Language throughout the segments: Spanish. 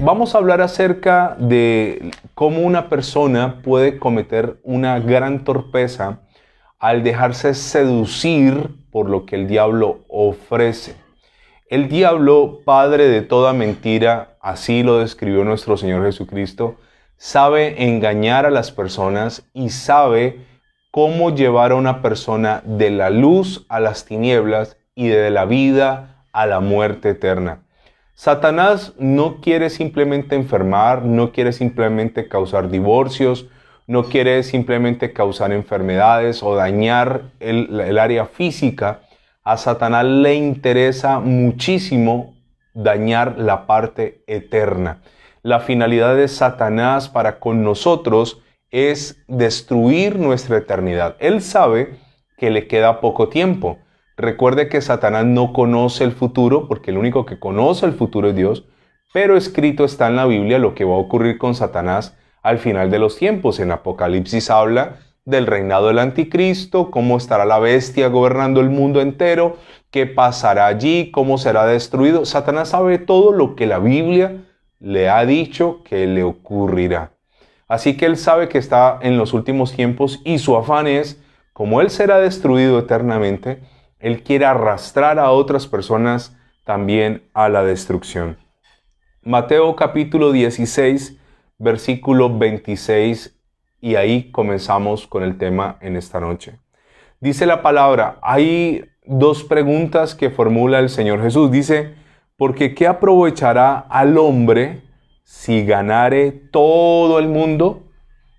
Vamos a hablar acerca de cómo una persona puede cometer una gran torpeza al dejarse seducir por lo que el diablo ofrece. El diablo, padre de toda mentira, así lo describió nuestro Señor Jesucristo, sabe engañar a las personas y sabe cómo llevar a una persona de la luz a las tinieblas y de la vida a la muerte eterna. Satanás no quiere simplemente enfermar, no quiere simplemente causar divorcios, no quiere simplemente causar enfermedades o dañar el área física. A Satanás le interesa muchísimo dañar la parte eterna. La finalidad de Satanás para con nosotros es destruir nuestra eternidad. Él sabe que le queda poco tiempo. Recuerde que Satanás no conoce el futuro, porque el único que conoce el futuro es Dios, pero escrito está en la Biblia lo que va a ocurrir con Satanás al final de los tiempos. En Apocalipsis habla del reinado del anticristo, cómo estará la bestia gobernando el mundo entero, qué pasará allí, cómo será destruido. Satanás sabe todo lo que la Biblia le ha dicho que le ocurrirá. Así que él sabe que está en los últimos tiempos y su afán es, como él será destruido eternamente, él quiere arrastrar a otras personas también a la destrucción. Mateo capítulo 16, versículo 26, y ahí comenzamos con el tema en esta noche. Dice la palabra, hay dos preguntas que formula el Señor Jesús. Dice, porque ¿qué aprovechará al hombre si ganare todo el mundo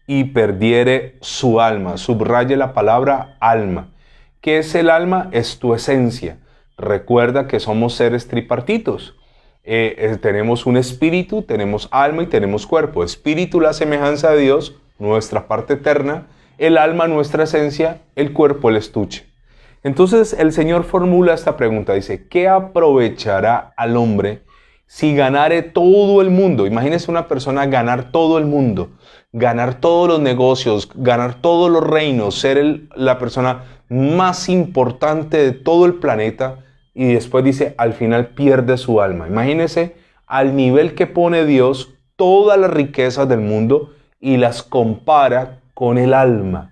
y perdiere su alma? Subraye la palabra alma. ¿Qué es el alma? Es tu esencia. Recuerda que somos seres tripartitos. Tenemos un espíritu, tenemos alma y tenemos cuerpo. Espíritu, la semejanza de Dios, nuestra parte eterna. El alma, nuestra esencia. El cuerpo, el estuche. Entonces el Señor formula esta pregunta. Dice, ¿qué aprovechará al hombre si ganare todo el mundo? Imagínese una persona ganar todo el mundo, ganar todos los negocios, ganar todos los reinos, ser la persona más importante de todo el planeta, y después dice, al final pierde su alma. Imagínese al nivel que pone Dios todas las riquezas del mundo y las compara con el alma.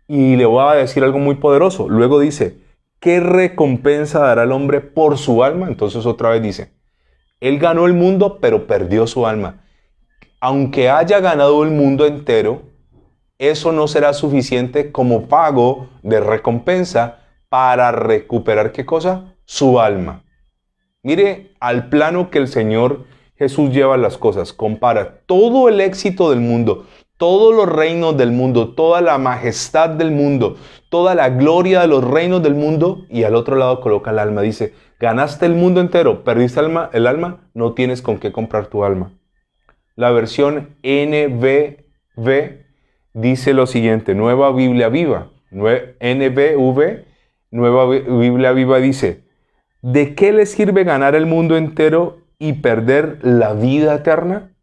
Y le voy a decir algo muy poderoso. Luego dice, ¿qué recompensa dará el hombre por su alma? Entonces otra vez dice, él ganó el mundo, pero perdió su alma. Aunque haya ganado el mundo entero, eso no será suficiente como pago de recompensa para recuperar, ¿qué cosa? Su alma. Mire al plano que el Señor Jesús lleva las cosas. Compara todo el éxito del mundo, todos los reinos del mundo, toda la majestad del mundo, toda la gloria de los reinos del mundo, y al otro lado coloca el alma. Dice, ganaste el mundo entero, perdiste el alma, no tienes con qué comprar tu alma. La versión NBV dice lo siguiente, Nueva Biblia Viva, NBV, Nueva Biblia Viva dice, ¿de qué le sirve ganar el mundo entero y perder la vida eterna?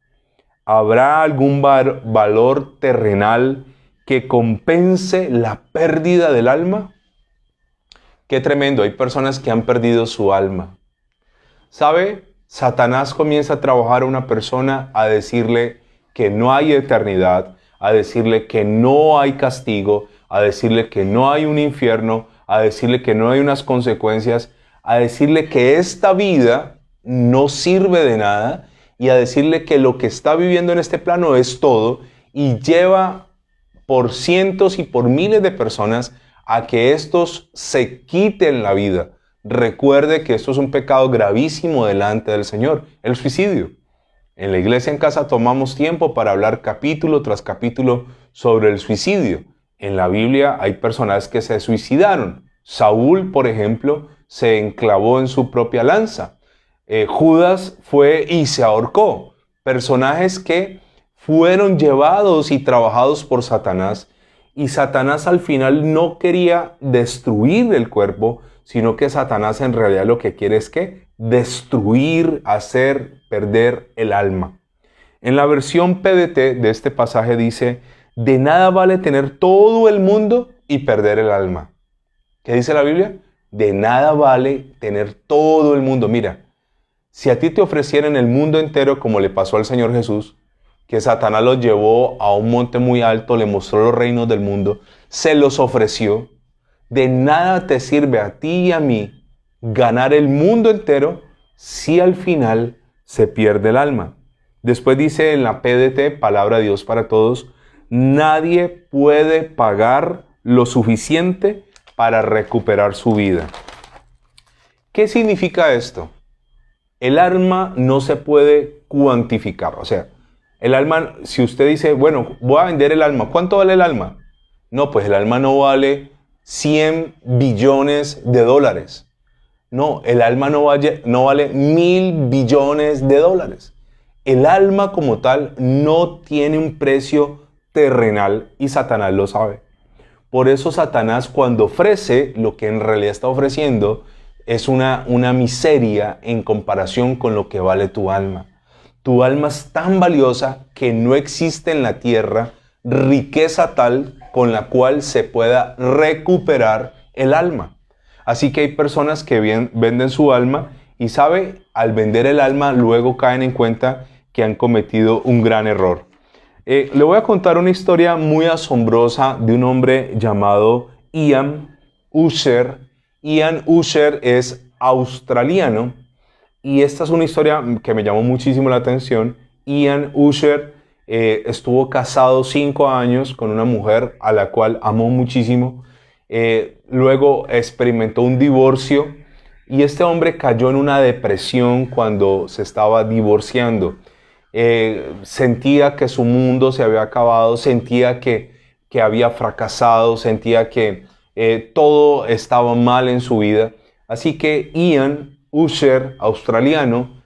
¿Habrá algún valor terrenal que compense la pérdida del alma? Qué tremendo, hay personas que han perdido su alma. ¿Sabe? Satanás comienza a trabajar a una persona a decirle que no hay eternidad, a decirle que no hay castigo, a decirle que no hay un infierno, a decirle que no hay unas consecuencias, a decirle que esta vida no sirve de nada y a decirle que lo que está viviendo en este plano es todo, y lleva por cientos y por miles de personas a que estos se quiten la vida. Recuerde que esto es un pecado gravísimo delante del Señor, el suicidio. En la Iglesia en Casa tomamos tiempo para hablar capítulo tras capítulo sobre el suicidio. En la Biblia hay personas que se suicidaron. Saúl, por ejemplo, se enclavó en su propia lanza. Judas fue y se ahorcó. Personajes que fueron llevados y trabajados por Satanás. Y Satanás al final no quería destruir el cuerpo, sino que Satanás en realidad lo que quiere es que destruir, hacer perder el alma. En la versión PDT de este pasaje dice, de nada vale tener todo el mundo y perder el alma. ¿Qué dice la Biblia? De nada vale tener todo el mundo. Mira, si a ti te ofrecieran el mundo entero como le pasó al Señor Jesús, que Satanás los llevó a un monte muy alto, le mostró los reinos del mundo, se los ofreció, de nada te sirve a ti y a mí ganar el mundo entero si al final se pierde el alma. Después dice en la PDT, Palabra de Dios para Todos, nadie puede pagar lo suficiente para recuperar su vida. ¿Qué significa esto? El alma no se puede cuantificar. O sea, el alma, si usted dice, bueno, voy a vender el alma, ¿cuánto vale el alma? No, pues el alma no vale 100 billones de dólares. No, el alma no vale 1.000 billones de dólares. El alma como tal no tiene un precio terrenal y Satanás lo sabe. Por eso Satanás cuando ofrece lo que en realidad está ofreciendo es una miseria en comparación con lo que vale tu alma. Tu alma es tan valiosa que no existe en la tierra riqueza tal con la cual se pueda recuperar el alma. Así que hay personas que venden su alma y al vender el alma luego caen en cuenta que han cometido un gran error. Le voy a contar una historia muy asombrosa de un hombre llamado Ian Ussher. Ian Ussher es australiano y esta es una historia que me llamó muchísimo la atención. Ian Ussher estuvo casado 5 años con una mujer a la cual amó muchísimo. Luego experimentó un divorcio y este hombre cayó en una depresión cuando se estaba divorciando. Sentía que su mundo se había acabado, sentía que había fracasado, sentía que todo estaba mal en su vida. Así que Ian Ussher, australiano,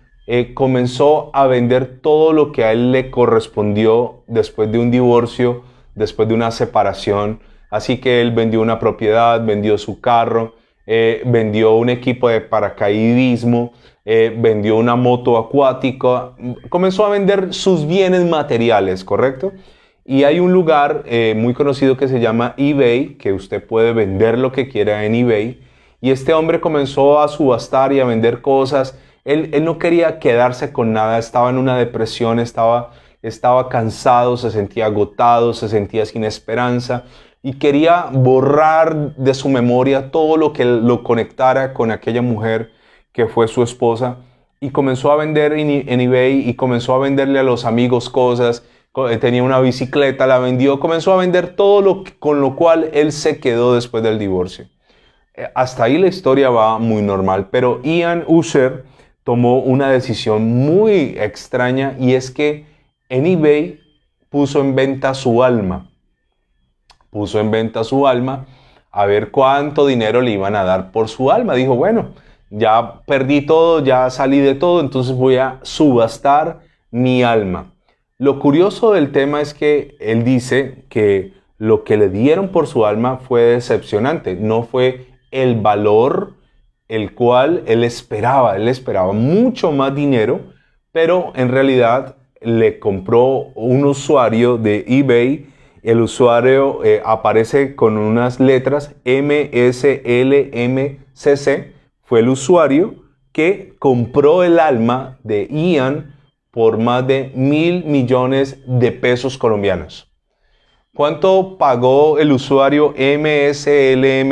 comenzó a vender todo lo que a él le correspondió después de un divorcio, después de una separación. Así que él vendió una propiedad, vendió su carro, vendió un equipo de paracaidismo, vendió una moto acuática, comenzó a vender sus bienes materiales, ¿correcto? Y hay un lugar muy conocido que se llama eBay, que usted puede vender lo que quiera en eBay. Y este hombre comenzó a subastar y a vender cosas. Él no quería quedarse con nada, estaba en una depresión, estaba cansado, se sentía agotado, se sentía sin esperanza. Y quería borrar de su memoria todo lo que lo conectara con aquella mujer que fue su esposa. Y comenzó a vender en eBay y comenzó a venderle a los amigos cosas. Tenía una bicicleta, la vendió. Comenzó a vender todo con lo cual él se quedó después del divorcio. Hasta ahí la historia va muy normal. Pero Ian Ussher tomó una decisión muy extraña y es que en eBay puso en venta su alma. Puso en venta su alma a ver cuánto dinero le iban a dar por su alma. Dijo, bueno, ya perdí todo, ya salí de todo, entonces voy a subastar mi alma. Lo curioso del tema es que él dice que lo que le dieron por su alma fue decepcionante. No fue el valor el cual él esperaba. Él esperaba mucho más dinero, pero en realidad le compró un usuario de eBay. El usuario aparece con unas letras MSLMCC. Fue el usuario que compró el alma de Ian por más de 1.000 millones de pesos colombianos. ¿Cuánto pagó el usuario MSLMCC?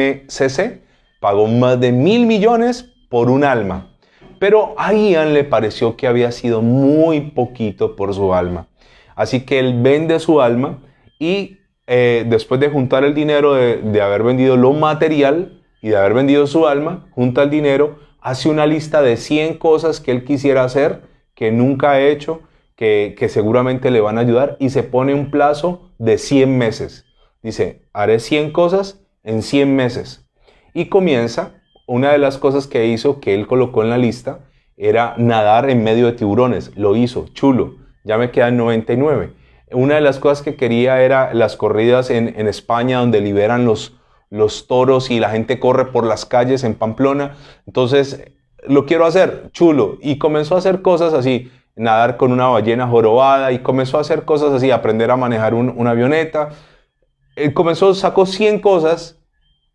Pagó más de 1.000 millones por un alma. Pero a Ian le pareció que había sido muy poquito por su alma. Así que él vende su alma. Y después de juntar el dinero de haber vendido lo material y de haber vendido su alma, junta el dinero, hace una lista de 100 cosas que él quisiera hacer, que nunca ha hecho, que seguramente le van a ayudar y se pone un plazo de 100 meses. Dice, haré 100 cosas en 100 meses. Y comienza, una de las cosas que hizo, que él colocó en la lista, era nadar en medio de tiburones. Lo hizo, chulo, ya me quedan 99. Una de las cosas que quería era las corridas en España, donde liberan los toros y la gente corre por las calles en Pamplona. Entonces, lo quiero hacer, chulo. Y comenzó a hacer cosas así, nadar con una ballena jorobada, y comenzó a hacer cosas así, aprender a manejar una avioneta. Sacó 100 cosas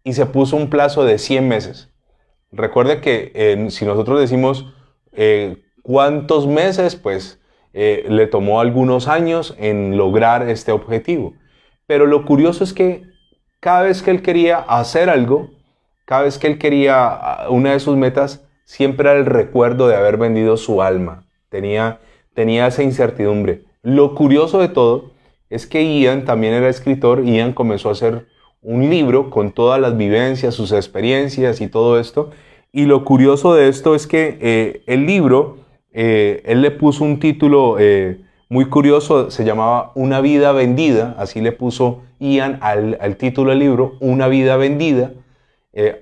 y se puso un plazo de 100 meses. Recuerde que si nosotros decimos cuántos meses, pues le tomó algunos años en lograr este objetivo. Pero lo curioso es que cada vez que él quería hacer algo, cada vez que él quería una de sus metas, siempre era el recuerdo de haber vendido su alma. Tenía esa incertidumbre. Lo curioso de todo es que Ian también era escritor. Ian comenzó a hacer un libro con todas las vivencias, sus experiencias y todo esto. Y lo curioso de esto es que el libro, él le puso un título muy curioso, se llamaba Una vida vendida, así le puso Ian al título del libro, Una vida vendida,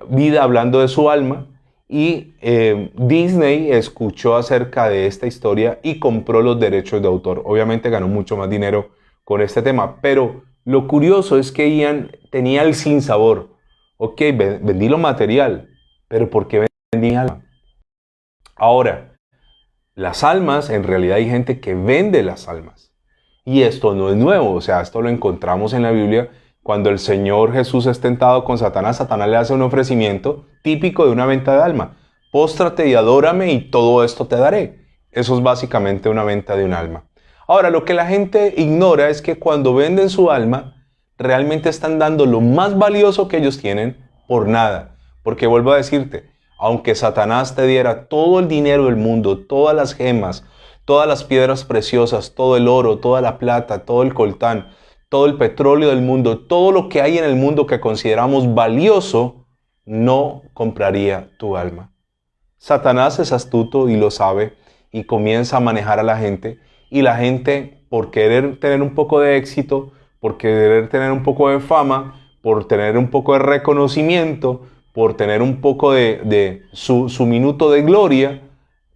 vida hablando de su alma. Y Disney escuchó acerca de esta historia y compró los derechos de autor. Obviamente ganó mucho más dinero con este tema, pero lo curioso es que Ian tenía el sinsabor. Ok, vendí lo material, pero ¿por qué vendí mi alma? Ahora, las almas, en realidad hay gente que vende las almas. Y esto no es nuevo, o sea, esto lo encontramos en la Biblia. Cuando el Señor Jesús es tentado con Satanás, Satanás le hace un ofrecimiento típico de una venta de alma. Póstrate y adórame y todo esto te daré. Eso es básicamente una venta de un alma. Ahora, lo que la gente ignora es que cuando venden su alma, realmente están dando lo más valioso que ellos tienen por nada. Porque vuelvo a decirte, aunque Satanás te diera todo el dinero del mundo, todas las gemas, todas las piedras preciosas, todo el oro, toda la plata, todo el coltán, todo el petróleo del mundo, todo lo que hay en el mundo que consideramos valioso, no compraría tu alma. Satanás es astuto y lo sabe y comienza a manejar a la gente, y la gente, por querer tener un poco de éxito, por querer tener un poco de fama, por tener un poco de reconocimiento, por tener un poco de su minuto de gloria,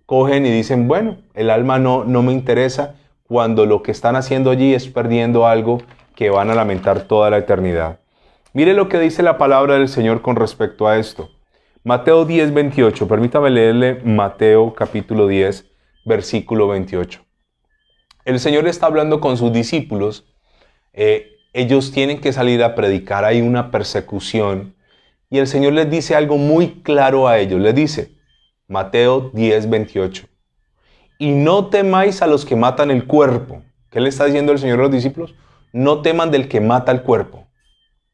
cogen y dicen, bueno, el alma no me interesa, cuando lo que están haciendo allí es perdiendo algo que van a lamentar toda la eternidad. Mire lo que dice la palabra del Señor con respecto a esto. Mateo 10, 28. Permítame leerle Mateo capítulo 10, versículo 28. El Señor está hablando con sus discípulos. Ellos tienen que salir a predicar. Hay una persecución. Y el Señor les dice algo muy claro a ellos. Les dice, Mateo 10, 28. Y no temáis a los que matan el cuerpo. ¿Qué le está diciendo el Señor a los discípulos? No teman del que mata el cuerpo.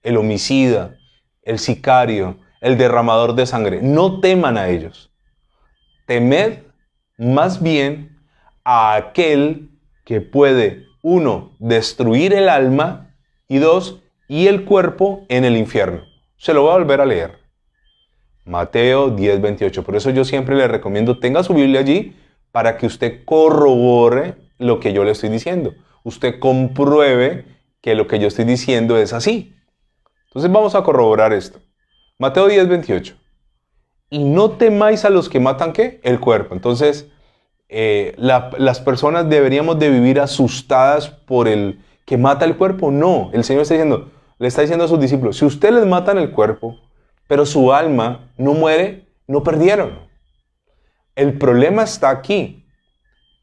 El homicida, el sicario, el derramador de sangre. No teman a ellos. Temed más bien a aquel que puede, 1, destruir el alma, y 2, y el cuerpo en el infierno. Se lo voy a volver a leer. Mateo 10, 28. Por eso yo siempre le recomiendo, tenga su Biblia allí para que usted corrobore lo que yo le estoy diciendo. Usted compruebe que lo que yo estoy diciendo es así. Entonces vamos a corroborar esto. Mateo 10, 28. Y no temáis a los que matan, ¿qué? El cuerpo. Entonces, las personas deberíamos de vivir asustadas por el que mata el cuerpo. No, el Señor le está diciendo a sus discípulos, si ustedes les matan el cuerpo, pero su alma no muere, no perdieron. El problema está aquí.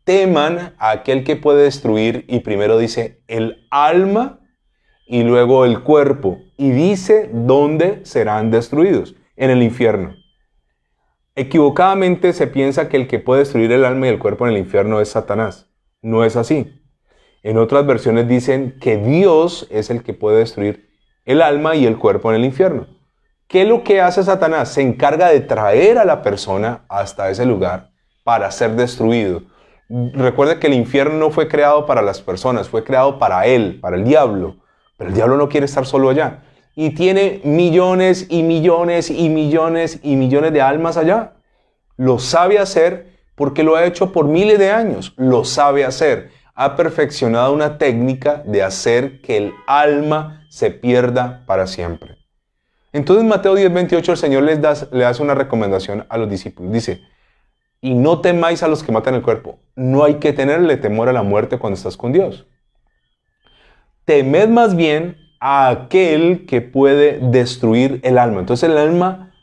Teman a aquel que puede destruir, y primero dice el alma y luego el cuerpo, y dice dónde serán destruidos, en el infierno. Equivocadamente se piensa que el que puede destruir el alma y el cuerpo en el infierno es Satanás. No es así. En otras versiones dicen que Dios es el que puede destruir el alma y el cuerpo en el infierno. ¿Qué es lo que hace Satanás? Se encarga de traer a la persona hasta ese lugar para ser destruido. Recuerde que el infierno no fue creado para las personas, fue creado para él, para el diablo. Pero el diablo no quiere estar solo allá. Y tiene millones y millones y millones y millones de almas allá. Lo sabe hacer porque lo ha hecho por miles de años. Lo sabe hacer. Ha perfeccionado una técnica de hacer que el alma se pierda para siempre. Entonces, Mateo 10, 28, el Señor le hace una recomendación a los discípulos. Dice, y no temáis a los que matan el cuerpo. No hay que tenerle temor a la muerte cuando estás con Dios. Temed más bien a aquel que puede destruir el alma. Entonces el alma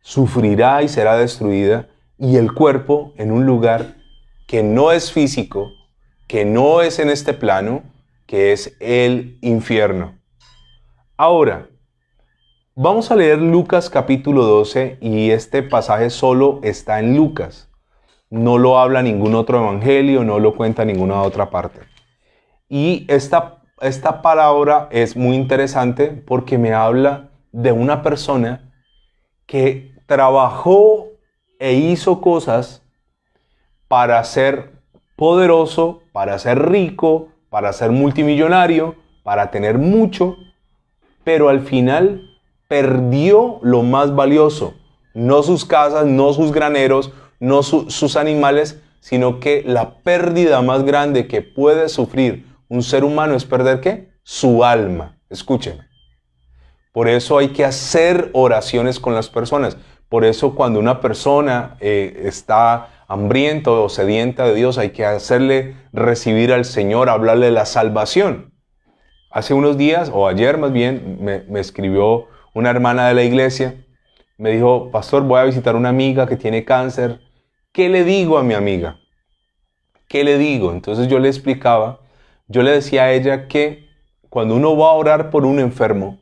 sufrirá y será destruida, y el cuerpo en un lugar que no es físico, que no es en este plano, que es el infierno. Ahora, Vamos a leer Lucas capítulo 12 y este pasaje solo está en Lucas. No lo habla ningún otro evangelio, no lo cuenta ninguna otra parte. Y esta palabra es muy interesante porque me habla de una persona que trabajó e hizo cosas para ser poderoso, para ser rico, para ser multimillonario, para tener mucho, pero al final perdió lo más valioso. No sus casas, no sus graneros, no sus animales, sino que la pérdida más grande que puede sufrir un ser humano es perder ¿qué? Su alma. Escúcheme. Por eso hay que hacer oraciones con las personas. Por eso cuando una persona está hambrienta o sedienta de Dios, hay que hacerle recibir al Señor, hablarle de la salvación. Hace unos días, o ayer más bien, me escribió una hermana de la iglesia. Me dijo, pastor, voy a visitar a una amiga que tiene cáncer. ¿Qué le digo a mi amiga? ¿Qué le digo? Entonces yo le explicaba, yo le decía a ella que cuando uno va a orar por un enfermo,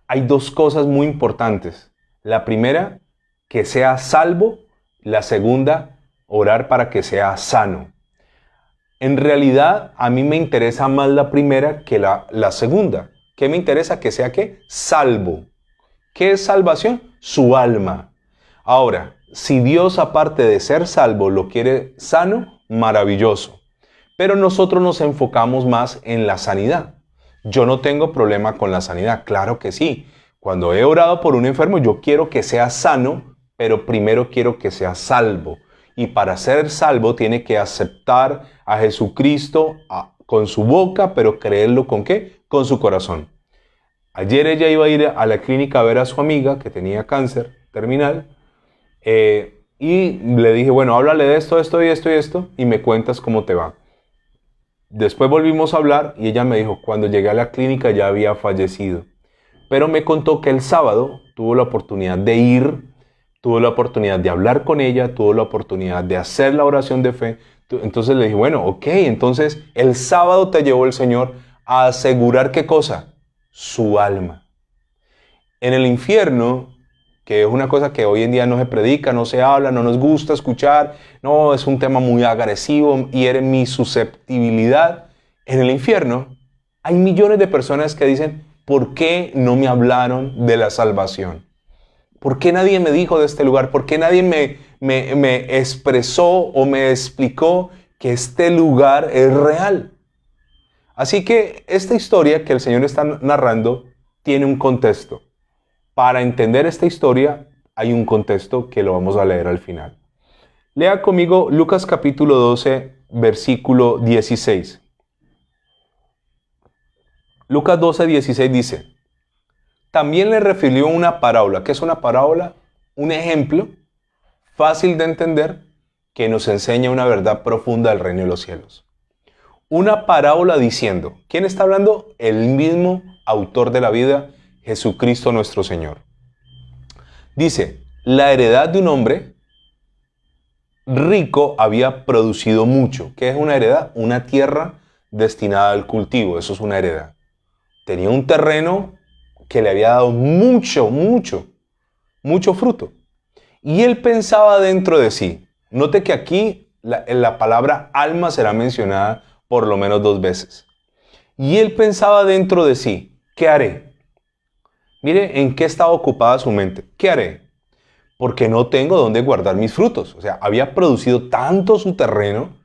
hay dos cosas muy importantes. La primera, que sea salvo. La segunda, orar para que sea sano. En realidad, a mí me interesa más la primera que la segunda. ¿Qué me interesa? Que sea ¿qué? Salvo. ¿Qué es salvación? Su alma. Ahora, si Dios, aparte de ser salvo, lo quiere sano, maravilloso. Pero nosotros nos enfocamos más en la sanidad. Yo no tengo problema con la sanidad, claro que sí. Cuando he orado por un enfermo, yo quiero que sea sano, pero primero quiero que sea salvo. Y para ser salvo tiene que aceptar a Jesucristo con su boca, pero creerlo ¿con qué? Con su corazón. Ayer ella iba a ir a la clínica a ver a su amiga que tenía cáncer terminal. Y le dije, bueno, háblale de esto, esto y esto y esto, y me cuentas cómo te va. Después volvimos a hablar y ella me dijo, cuando llegué a la clínica ya había fallecido. Pero me contó que el sábado tuvo la oportunidad de ir, tuvo la oportunidad de hablar con ella, tuvo la oportunidad de hacer la oración de fe. Entonces le dije, bueno, ok, entonces el sábado te llevó el Señor a asegurar ¿qué cosa? Su alma. En el infierno, que es una cosa que hoy en día no se predica, no se habla, no nos gusta escuchar, no, es un tema muy agresivo, hiere mi susceptibilidad. En el infierno hay millones de personas que dicen, ¿por qué no me hablaron de la salvación? ¿Por qué nadie me dijo de este lugar? ¿Por qué nadie me expresó o me explicó que este lugar es real? Así que esta historia que el Señor está narrando tiene un contexto. Para entender esta historia hay un contexto que lo vamos a leer al final. Lea conmigo Lucas capítulo 12, versículo 16. Lucas 12, 16 dice, también le refirió una parábola. ¿Qué es una parábola? Un ejemplo fácil de entender que nos enseña una verdad profunda del reino de los cielos. Una parábola diciendo, ¿quién está hablando? El mismo autor de la vida, Jesucristo nuestro Señor. Dice, la heredad de un hombre rico había producido mucho. ¿Qué es una heredad? Una tierra destinada al cultivo. Eso es una heredad. Tenía un terreno que le había dado mucho fruto. Y él pensaba dentro de sí. Note que aquí la palabra alma será mencionada por lo menos 2 veces. Y él pensaba dentro de sí, ¿qué haré? Mire en qué estaba ocupada su mente. ¿Qué haré? Porque no tengo dónde guardar mis frutos. O sea, había producido tanto su terreno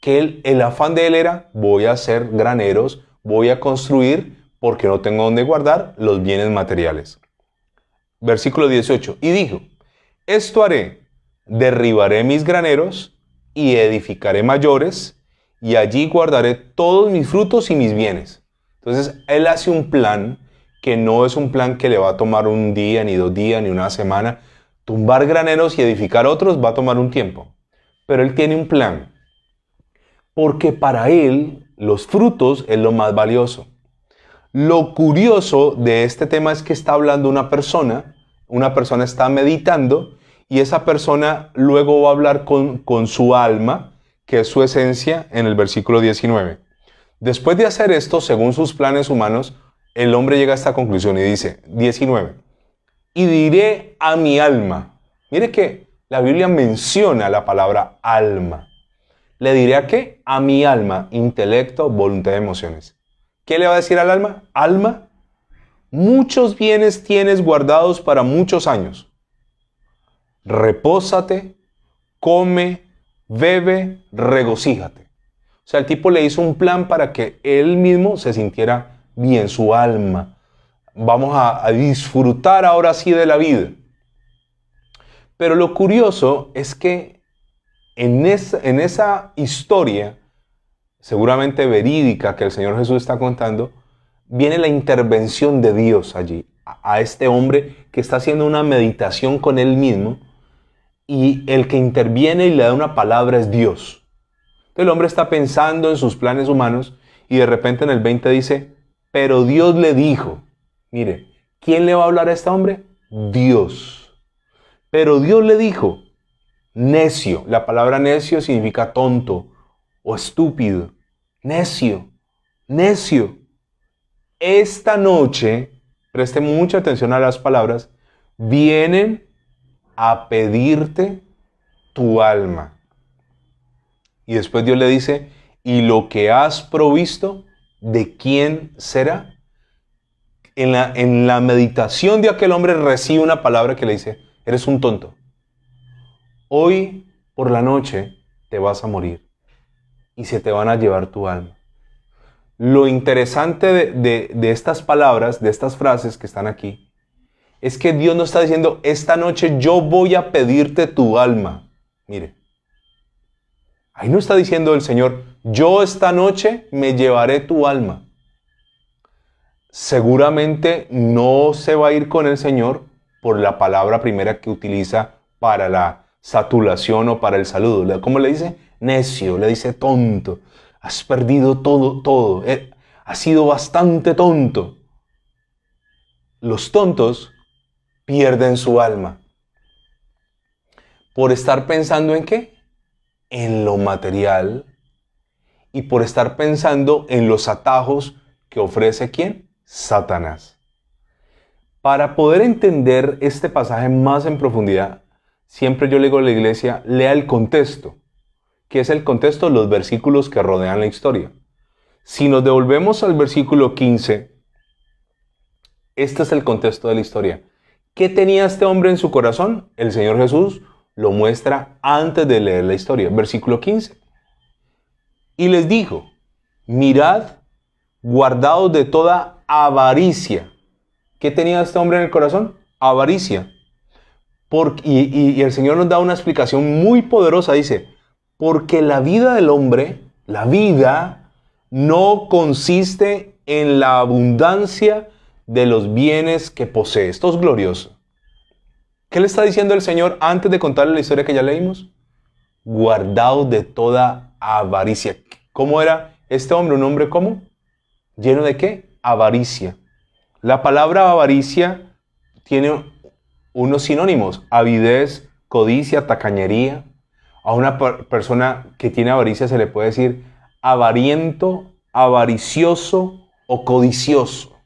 que el afán de él era, voy a hacer graneros, voy a construir, porque no tengo dónde guardar los bienes materiales. Versículo 18. Y dijo, esto haré, derribaré mis graneros y edificaré mayores, y allí guardaré todos mis frutos y mis bienes. Entonces, él hace un plan que no es un plan que le va a tomar un día, ni 2 días, ni una semana. Tumbar graneros y edificar otros va a tomar un tiempo. Pero él tiene un plan. Porque para él, los frutos es lo más valioso. Lo curioso de este tema es que está hablando una persona está meditando, y esa persona luego va a hablar con su alma, que es su esencia, en el versículo 19. Después de hacer esto, según sus planes humanos, el hombre llega a esta conclusión y dice, 19, y diré a mi alma. Mire que la Biblia menciona la palabra alma. ¿Le diré a qué? A mi alma, intelecto, voluntad y emociones. ¿Qué le va a decir al alma? Alma, muchos bienes tienes guardados para muchos años. Repósate, come, bebe, regocíjate. O sea, el tipo le hizo un plan para que él mismo se sintiera bien, su alma. Vamos a disfrutar ahora sí de la vida. Pero lo curioso es que en esa historia, seguramente verídica que el Señor Jesús está contando, viene la intervención de Dios allí, a este hombre que está haciendo una meditación con él mismo, y el que interviene y le da una palabra es Dios. Entonces el hombre está pensando en sus planes humanos y de repente en el 20 dice, pero Dios le dijo, mire, ¿quién le va a hablar a este hombre? Dios. Pero Dios le dijo, necio. La palabra necio significa tonto o estúpido. Necio, necio. Esta noche, preste mucha atención a las palabras, vienen a pedirte tu alma. Y después Dios le dice, ¿y lo que has provisto, de quién será? En la meditación de aquel hombre recibe una palabra que le dice, eres un tonto. Hoy por la noche te vas a morir y se te van a llevar tu alma. Lo interesante de estas palabras, de estas frases que están aquí, es que Dios no está diciendo, esta noche yo voy a pedirte tu alma. Mire, ahí no está diciendo el Señor, yo esta noche me llevaré tu alma. Seguramente no se va a ir con el Señor por la palabra primera que utiliza para la satulación o para el saludo. ¿Cómo le dice? Necio, le dice tonto. Has perdido todo. Has sido bastante tonto. Los tontos pierden su alma. ¿Por estar pensando en qué? En lo material y por estar pensando en los atajos que ofrece ¿quién? Satanás. Para poder entender este pasaje más en profundidad, siempre yo le digo a la iglesia, lea el contexto. ¿Qué es el contexto? Los versículos que rodean la historia. Si nos devolvemos al versículo 15, este es el contexto de la historia. ¿Qué tenía este hombre en su corazón? El Señor Jesús lo muestra antes de leer la historia. Versículo 15. Y les dijo, mirad, guardaos de toda avaricia. ¿Qué tenía este hombre en el corazón? Avaricia. Y el Señor nos da una explicación muy poderosa. Dice, porque la vida del hombre, la vida, no consiste en la abundancia de los bienes que posee. Esto es glorioso. ¿Qué le está diciendo el Señor antes de contarle la historia que ya leímos? Guardaos de toda avaricia. ¿Cómo era este hombre? ¿Un hombre cómo? ¿Lleno de qué? Avaricia. La palabra avaricia tiene unos sinónimos. Avidez, codicia, tacañería. A una persona que tiene avaricia se le puede decir avariento, avaricioso o codicioso.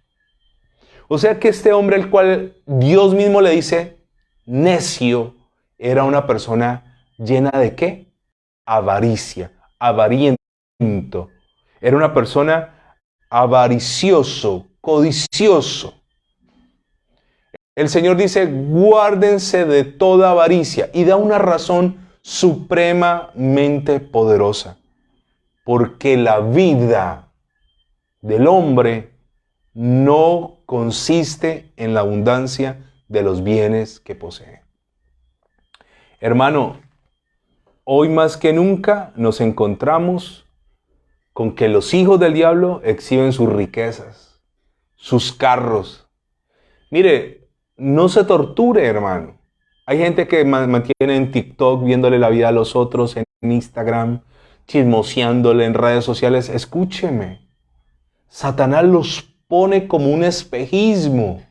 O sea que este hombre al cual Dios mismo le dice necio, era una persona llena de ¿qué? Avaricia, avariento. Era una persona avaricioso, codicioso. El Señor dice, guárdense de toda avaricia y da una razón supremamente poderosa. Porque la vida del hombre no consiste en la abundancia de los bienes que posee. Hermano, hoy más que nunca nos encontramos con que los hijos del diablo exhiben sus riquezas, sus carros. Mire, no se torture, hermano. Hay gente que mantiene en TikTok viéndole la vida a los otros, en Instagram, chismoseándole en redes sociales. Escúcheme, Satanás los pone como un espejismo.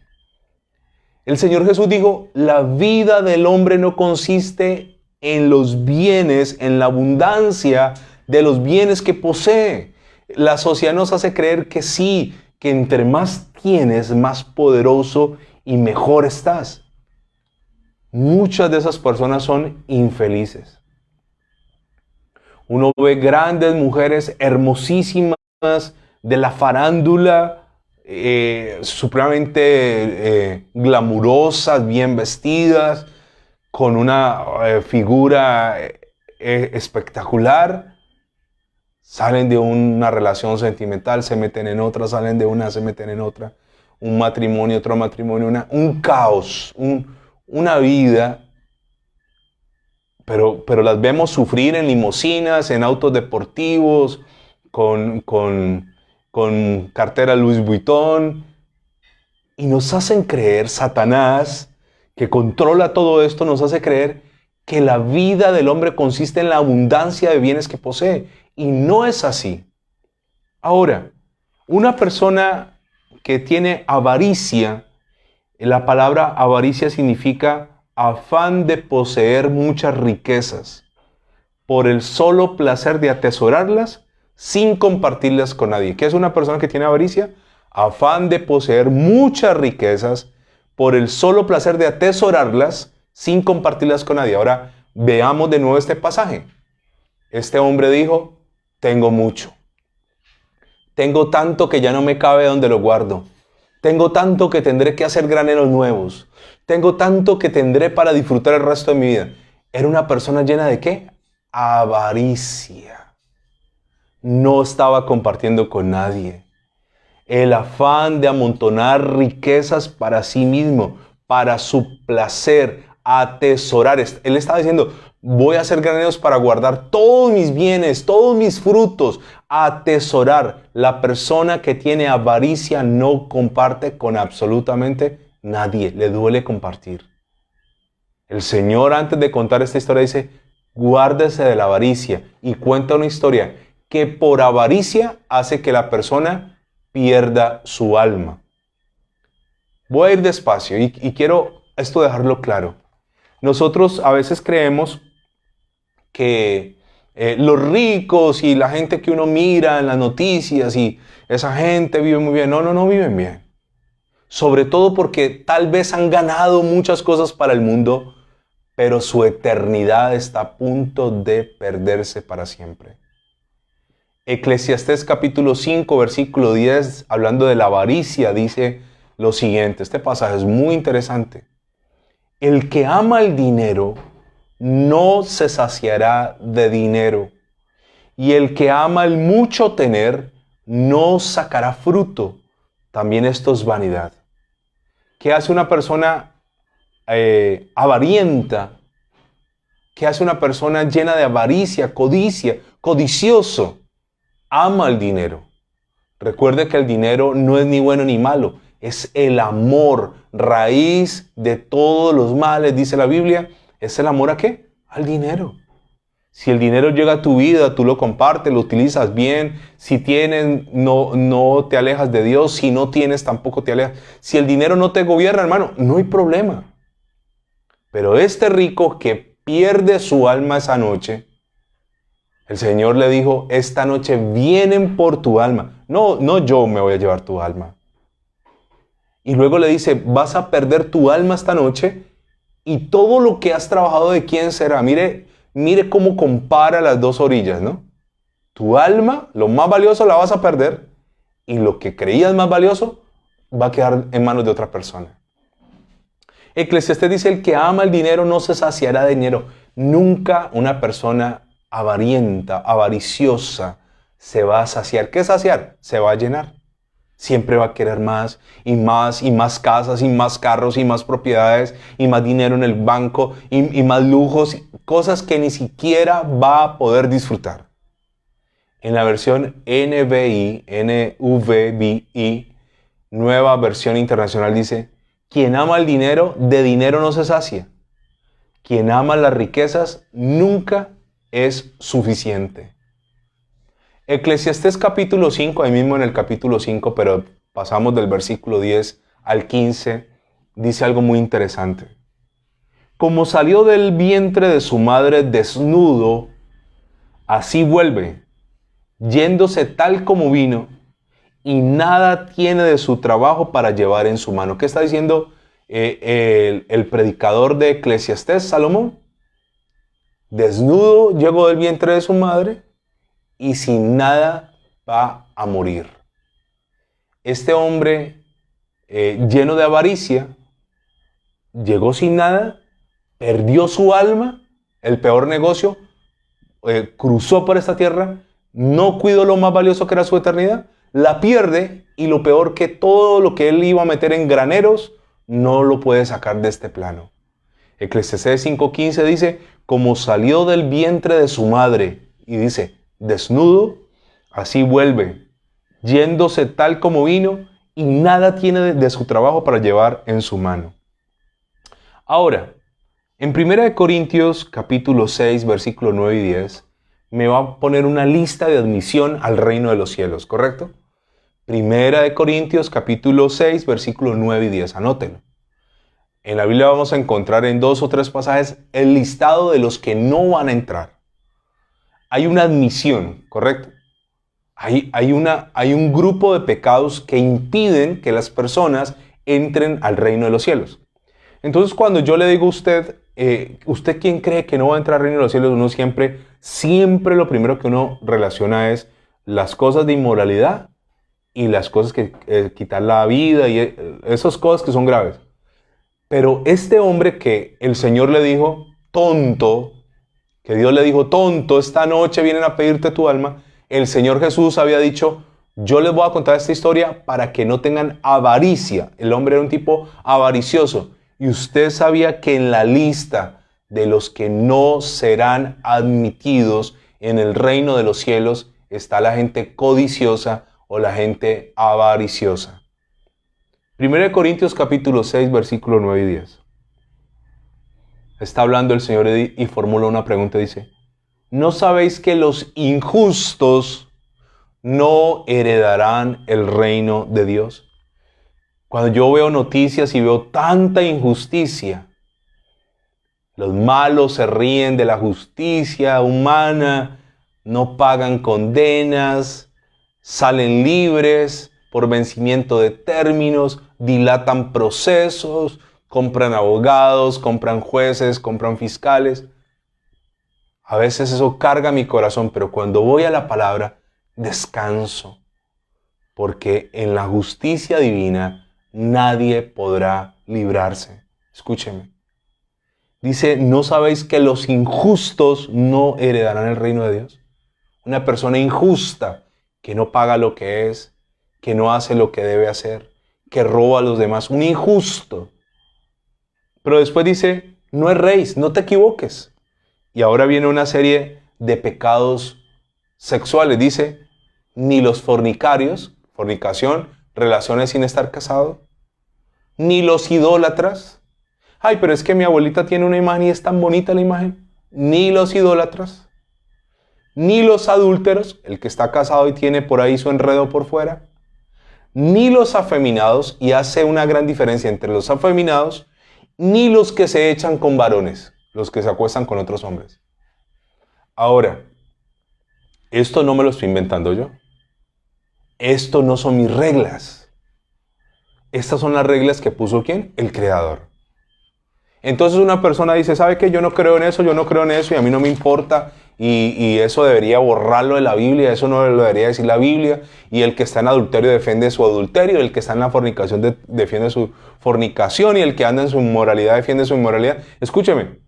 El Señor Jesús dijo, la vida del hombre no consiste en los bienes, en la abundancia de los bienes que posee. La sociedad nos hace creer que sí, que entre más tienes, más poderoso y mejor estás. muchas de esas personas son infelices. Uno ve grandes mujeres hermosísimas de la farándula, supremamente glamurosas, bien vestidas, con una figura espectacular. Salen de una relación sentimental, se meten en otra, salen de una, se meten en otra. Un matrimonio, otro matrimonio, un caos, una vida. Pero las vemos sufrir en limusinas, en autos deportivos, con cartera Louis Vuitton. Y nos hacen creer, Satanás, que controla todo esto, nos hace creer que la vida del hombre consiste en la abundancia de bienes que posee. Y no es así. Ahora, una persona que tiene avaricia, la palabra avaricia significa afán de poseer muchas riquezas por el solo placer de atesorarlas sin compartirlas con nadie. ¿Qué es una persona que tiene avaricia? Afán de poseer muchas riquezas por el solo placer de atesorarlas sin compartirlas con nadie. Ahora veamos de nuevo este pasaje. Este hombre dijo, tengo mucho. Tengo tanto que ya no me cabe donde lo guardo. Tengo tanto que tendré que hacer graneros nuevos. Tengo tanto que tendré para disfrutar el resto de mi vida. Era una persona llena de ¿qué? Avaricia. No estaba compartiendo con nadie. El afán de amontonar riquezas para sí mismo, para su placer, atesorar. Él estaba diciendo, voy a hacer graneros para guardar todos mis bienes, todos mis frutos, atesorar. La persona que tiene avaricia no comparte con absolutamente nadie, le duele compartir. El Señor, antes de contar esta historia, dice, guárdese de la avaricia, y cuenta una historia que por avaricia hace que la persona pierda su alma. Voy a ir despacio y quiero esto dejarlo claro. Nosotros a veces creemos que los ricos y la gente que uno mira en las noticias y esa gente vive muy bien. No viven bien. Sobre todo porque tal vez han ganado muchas cosas para el mundo, pero su eternidad está a punto de perderse para siempre. Eclesiastés capítulo 5, versículo 10, hablando de la avaricia, dice lo siguiente. Este pasaje es muy interesante. El que ama el dinero no se saciará de dinero, y el que ama el mucho tener no sacará fruto. También esto es vanidad. ¿Qué hace una persona avarienta? ¿Qué hace una persona llena de avaricia, codicia, codicioso? Ama el dinero. Recuerde que el dinero no es ni bueno ni malo, es el amor, raíz de todos los males, dice la Biblia. ¿Es el amor a qué? Al dinero. Si el dinero llega a tu vida, tú lo compartes, lo utilizas bien. Si tienes, no te alejas de Dios. Si no tienes, tampoco te alejas. Si el dinero no te gobierna, hermano, no hay problema. Pero este rico que pierde su alma esa noche, el Señor le dijo, esta noche vienen por tu alma. No yo me voy a llevar tu alma. Y luego le dice, vas a perder tu alma esta noche y todo lo que has trabajado, ¿de quién será? Mire cómo compara las dos orillas, ¿no? Tu alma, lo más valioso, la vas a perder, y lo que creías más valioso va a quedar en manos de otra persona. Eclesiastés dice, el que ama el dinero no se saciará de dinero. Nunca una persona avarienta, avariciosa, se va a saciar. ¿Qué es saciar? Se va a llenar. Siempre va a querer más y más y más casas y más carros y más propiedades y más dinero en el banco y más lujos, cosas que ni siquiera va a poder disfrutar. En la versión NVI, nueva versión internacional, dice, quien ama el dinero, de dinero no se sacia. Quien ama las riquezas nunca es suficiente. Eclesiastés capítulo 5, ahí mismo en el capítulo 5, pero pasamos del versículo 10 al 15, dice algo muy interesante. Como salió del vientre de su madre desnudo, así vuelve, yéndose tal como vino, y nada tiene de su trabajo para llevar en su mano. ¿Qué está diciendo el predicador de Eclesiastés, Salomón, desnudo llegó del vientre de su madre y sin nada va a morir. Este hombre lleno de avaricia llegó sin nada, perdió su alma, el peor negocio, cruzó por esta tierra, no cuidó lo más valioso que era su eternidad, la pierde y lo peor que todo lo que él iba a meter en graneros no lo puede sacar de este plano. Eclesiastés 5:15 dice, como salió del vientre de su madre, y dice, desnudo, así vuelve, yéndose tal como vino, y nada tiene de su trabajo para llevar en su mano. Ahora, en 1 Corintios capítulo 6, versículo 9 y 10, me va a poner una lista de admisión al reino de los cielos, ¿correcto? 1 Corintios capítulo 6, versículo 9 y 10, anótenlo. En la Biblia vamos a encontrar en 2 o 3 pasajes el listado de los que no van a entrar. Hay una admisión, ¿correcto? Hay un grupo de pecados que impiden que las personas entren al reino de los cielos. Entonces, cuando yo le digo a usted, ¿usted quién cree que no va a entrar al reino de los cielos? Uno siempre lo primero que uno relaciona es las cosas de inmoralidad y las cosas que quitar la vida y esas cosas que son graves. Pero este hombre que el Señor le dijo, tonto, que Dios le dijo, tonto, esta noche vienen a pedirte tu alma, el Señor Jesús había dicho, yo les voy a contar esta historia para que no tengan avaricia. El hombre era un tipo avaricioso. Y usted sabía que en la lista de los que no serán admitidos en el reino de los cielos está la gente codiciosa o la gente avariciosa. 1 Corintios capítulo 6, versículo 9 y 10. Está hablando el Señor y formula una pregunta, dice, ¿no sabéis que los injustos no heredarán el reino de Dios? Cuando yo veo noticias y veo tanta injusticia, los malos se ríen de la justicia humana, no pagan condenas, salen libres por vencimiento de términos, dilatan procesos, compran abogados, compran jueces, compran fiscales. A veces eso carga mi corazón, pero cuando voy a la palabra, descanso, porque en la justicia divina nadie podrá librarse. Escúcheme. Dice, ¿no sabéis que los injustos no heredarán el reino de Dios? Una persona injusta que no paga lo que es, que no hace lo que debe hacer, que roba a los demás, un injusto. Pero después dice, no erréis, no te equivoques. Y ahora viene una serie de pecados sexuales. Dice, ni los fornicarios, fornicación, relaciones sin estar casado, ni los idólatras. Ay, pero es que mi abuelita tiene una imagen y es tan bonita la imagen. Ni los idólatras, ni los adúlteros, el que está casado y tiene por ahí su enredo por fuera, ni los afeminados, y hace una gran diferencia entre los afeminados, ni los que se echan con varones, los que se acuestan con otros hombres. Ahora, esto no me lo estoy inventando yo. Esto no son mis reglas. Estas son las reglas que puso ¿quién? El Creador. Entonces una persona dice, ¿sabe qué? Yo no creo en eso y a mí no me importa y eso debería borrarlo de la Biblia, eso no lo debería decir la Biblia, y el que está en adulterio defiende su adulterio, el que está en la fornicación defiende su fornicación y el que anda en su inmoralidad defiende su inmoralidad. Escúcheme,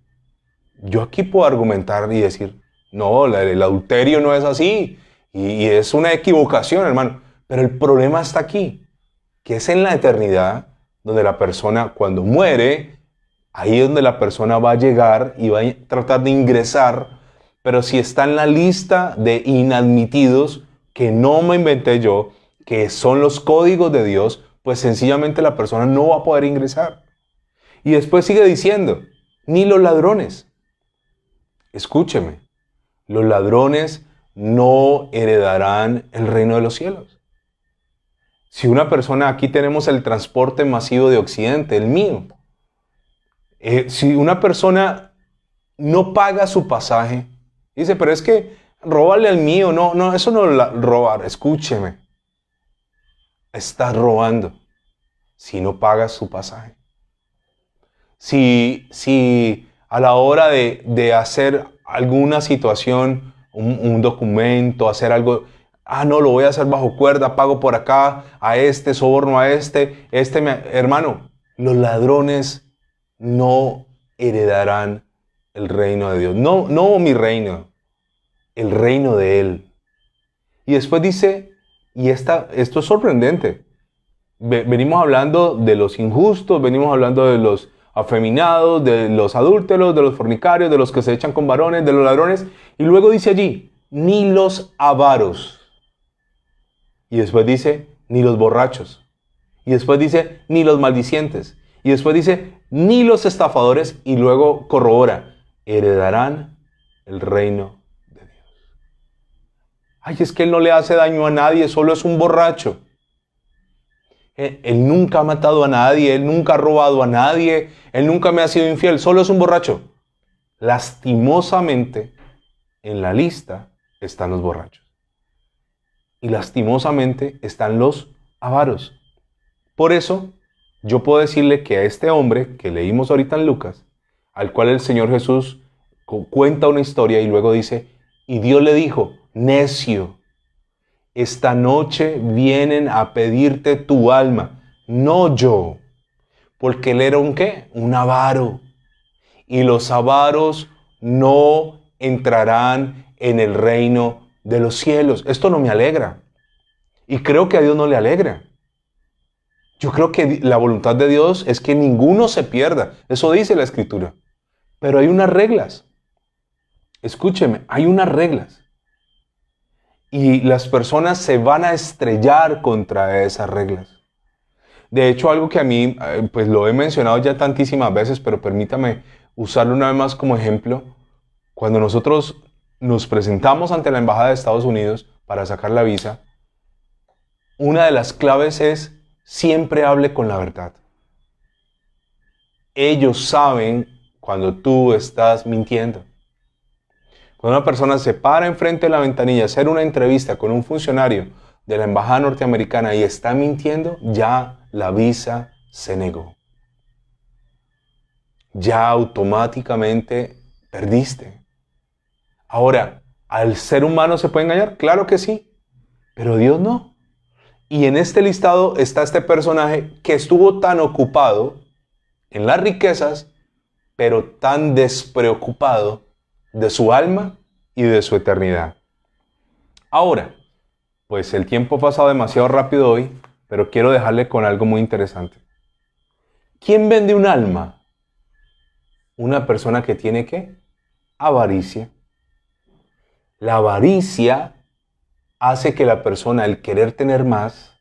yo aquí puedo argumentar y decir, no, el adulterio no es así y es una equivocación, hermano, pero el problema está aquí, que es en la eternidad donde la persona cuando muere, ahí es donde la persona va a llegar y va a tratar de ingresar, pero si está en la lista de inadmitidos, que no me inventé yo, que son los códigos de Dios, pues sencillamente la persona no va a poder ingresar. Y después sigue diciendo, ni los ladrones. Escúcheme, los ladrones no heredarán el reino de los cielos. Si una persona, aquí tenemos el transporte masivo de Occidente, el mío. Si una persona no paga su pasaje, dice, pero es que robarle al mío, no, eso no es robar. Escúcheme, estás robando si no pagas su pasaje. si a la hora de hacer alguna situación, un documento, hacer algo, no, lo voy a hacer bajo cuerda, pago por acá, a este, soborno a este, hermano, los ladrones no heredarán el reino de Dios. No, no mi reino, el reino de Él. Y después dice, esto es sorprendente, venimos hablando de los injustos, venimos hablando de los afeminados, de los adúlteros, de los fornicarios, de los que se echan con varones, de los ladrones. Y luego dice allí, ni los avaros. Y después dice, ni los borrachos. Y después dice, ni los maldicientes. Y después dice, ni los estafadores. Y luego corrobora, heredarán el reino de Dios. Ay, es que él no le hace daño a nadie, solo es un borracho. Él nunca ha matado a nadie, él nunca ha robado a nadie, él nunca me ha sido infiel, solo es un borracho. Lastimosamente, en la lista están los borrachos. Y lastimosamente están los avaros. Por eso, yo puedo decirle que a este hombre que leímos ahorita en Lucas, al cual el Señor Jesús cuenta una historia y luego dice, y Dios le dijo, necio, esta noche vienen a pedirte tu alma, no yo. Porque él era un ¿qué? Un avaro. Y los avaros no entrarán en el reino de los cielos. Esto no me alegra. Y creo que a Dios no le alegra. Yo creo que la voluntad de Dios es que ninguno se pierda. Eso dice la Escritura. Pero hay unas reglas. Escúcheme, hay unas reglas. Y las personas se van a estrellar contra esas reglas. De hecho, algo que a mí, pues lo he mencionado ya tantísimas veces, pero permítame usarlo una vez más como ejemplo. Cuando nosotros nos presentamos ante la Embajada de Estados Unidos para sacar la visa, una de las claves es siempre hable con la verdad. Ellos saben cuando tú estás mintiendo. Cuando una persona se para enfrente de la ventanilla a hacer una entrevista con un funcionario de la embajada norteamericana y está mintiendo, ya la visa se negó. Ya automáticamente perdiste. Ahora, ¿al ser humano se puede engañar? Claro que sí, pero Dios no. Y en este listado está este personaje que estuvo tan ocupado en las riquezas, pero tan despreocupado de su alma y de su eternidad. Ahora, pues el tiempo ha pasado demasiado rápido hoy, pero quiero dejarle con algo muy interesante. ¿Quién vende un alma? Una persona que tiene ¿qué? Avaricia. La avaricia hace que la persona, al querer tener más,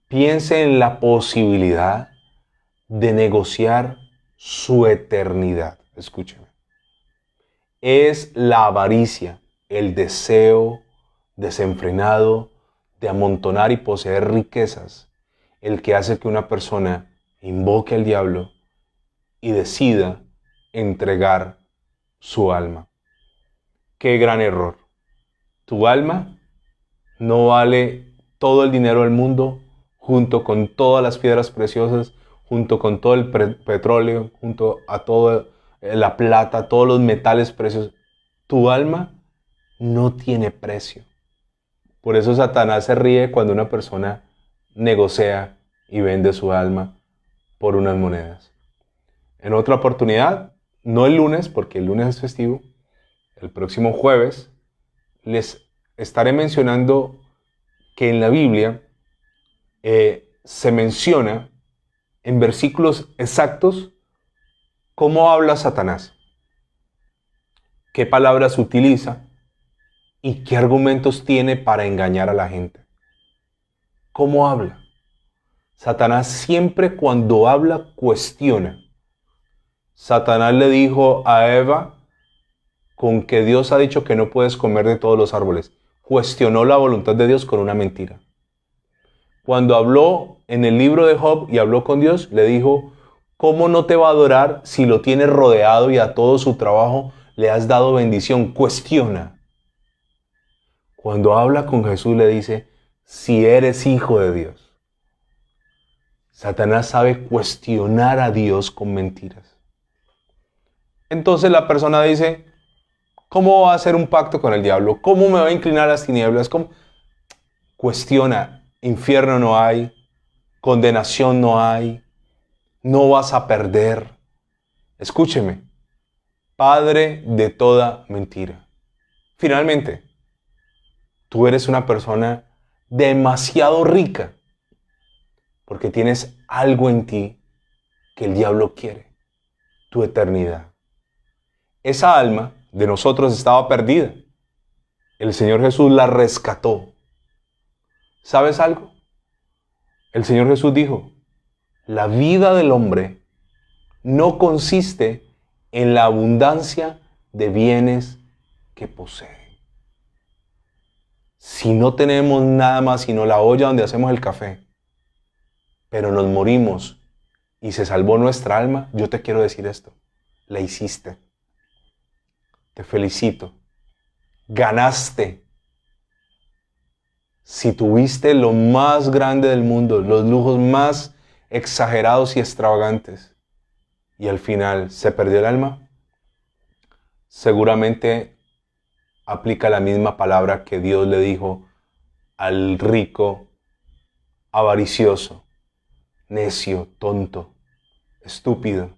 piense en la posibilidad de negociar su eternidad. Escúcheme. Es la avaricia, el deseo desenfrenado de amontonar y poseer riquezas, el que hace que una persona invoque al diablo y decida entregar su alma. ¡Qué gran error! Tu alma no vale todo el dinero del mundo, junto con todas las piedras preciosas, junto con todo el petróleo, junto a toda la plata, todos los metales preciosos. Tu alma no tiene precio. Por eso Satanás se ríe cuando una persona negocia y vende su alma por unas monedas. En otra oportunidad, no el lunes, porque el lunes es festivo, el próximo jueves, les estaré mencionando que en la Biblia se menciona en versículos exactos cómo habla Satanás, qué palabras utiliza y qué argumentos tiene para engañar a la gente. ¿Cómo habla? Satanás siempre cuando habla cuestiona. Satanás le dijo a Eva con que Dios ha dicho que no puedes comer de todos los árboles. Cuestionó la voluntad de Dios con una mentira. Cuando habló en el libro de Job y habló con Dios, le dijo, ¿cómo no te va a adorar si lo tienes rodeado y a todo su trabajo le has dado bendición? Cuestiona. Cuando habla con Jesús le dice, si eres hijo de Dios. Satanás sabe cuestionar a Dios con mentiras. Entonces la persona dice, ¿cómo va a hacer un pacto con el diablo? ¿Cómo me va a inclinar a las tinieblas? ¿Cómo? Cuestiona, infierno no hay, condenación no hay, no vas a perder. Escúcheme, padre de toda mentira. Finalmente, tú eres una persona demasiado rica porque tienes algo en ti que el diablo quiere, tu eternidad. Esa alma de nosotros estaba perdida. El Señor Jesús la rescató. ¿Sabes algo? El Señor Jesús dijo, la vida del hombre no consiste en la abundancia de bienes que posee. Si no tenemos nada más sino la olla donde hacemos el café, pero nos morimos y se salvó nuestra alma, yo te quiero decir esto, la hiciste. Te felicito. Ganaste. Si tuviste lo más grande del mundo, los lujos más exagerados y extravagantes, y al final se perdió el alma, seguramente aplica la misma palabra que Dios le dijo al rico avaricioso, necio, tonto, estúpido.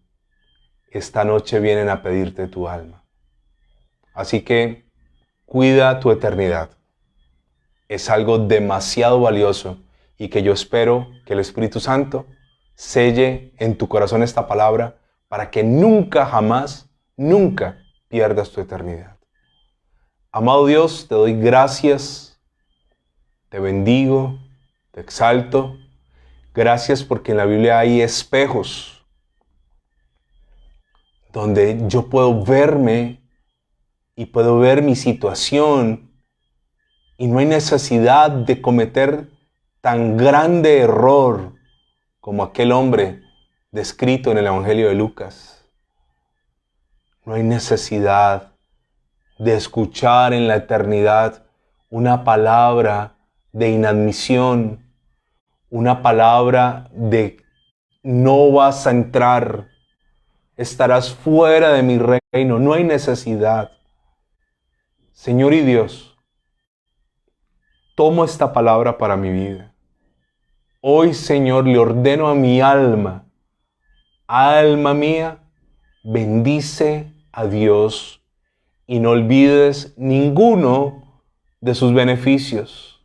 Esta noche vienen a pedirte tu alma. Así que cuida tu eternidad. Es algo demasiado valioso y que yo espero que el Espíritu Santo selle en tu corazón esta palabra para que nunca, jamás, nunca pierdas tu eternidad. Amado Dios, te doy gracias, te bendigo, te exalto. Gracias porque en la Biblia hay espejos donde yo puedo verme y puedo ver mi situación y no hay necesidad de cometer tan grande error como aquel hombre descrito en el Evangelio de Lucas. No hay necesidad de escuchar en la eternidad una palabra de inadmisión, una palabra de no vas a entrar, estarás fuera de mi reino. No hay necesidad. Señor y Dios, tomo esta palabra para mi vida. Hoy, Señor, le ordeno a mi alma, alma mía, bendice a Dios y no olvides ninguno de sus beneficios.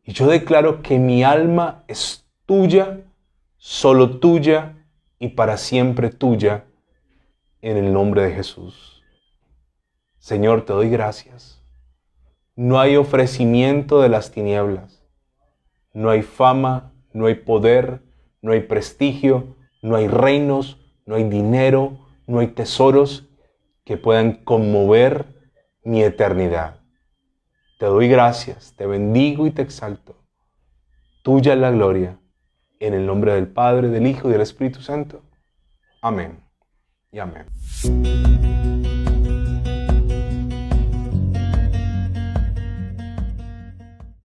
Y yo declaro que mi alma es tuya, solo tuya y para siempre tuya, en el nombre de Jesús. Señor, te doy gracias. No hay ofrecimiento de las tinieblas. No hay fama, no hay poder, no hay prestigio, no hay reinos, no hay dinero, no hay tesoros que puedan conmover mi eternidad. Te doy gracias, te bendigo y te exalto. Tuya es la gloria, en el nombre del Padre, del Hijo y del Espíritu Santo. Amén y amén.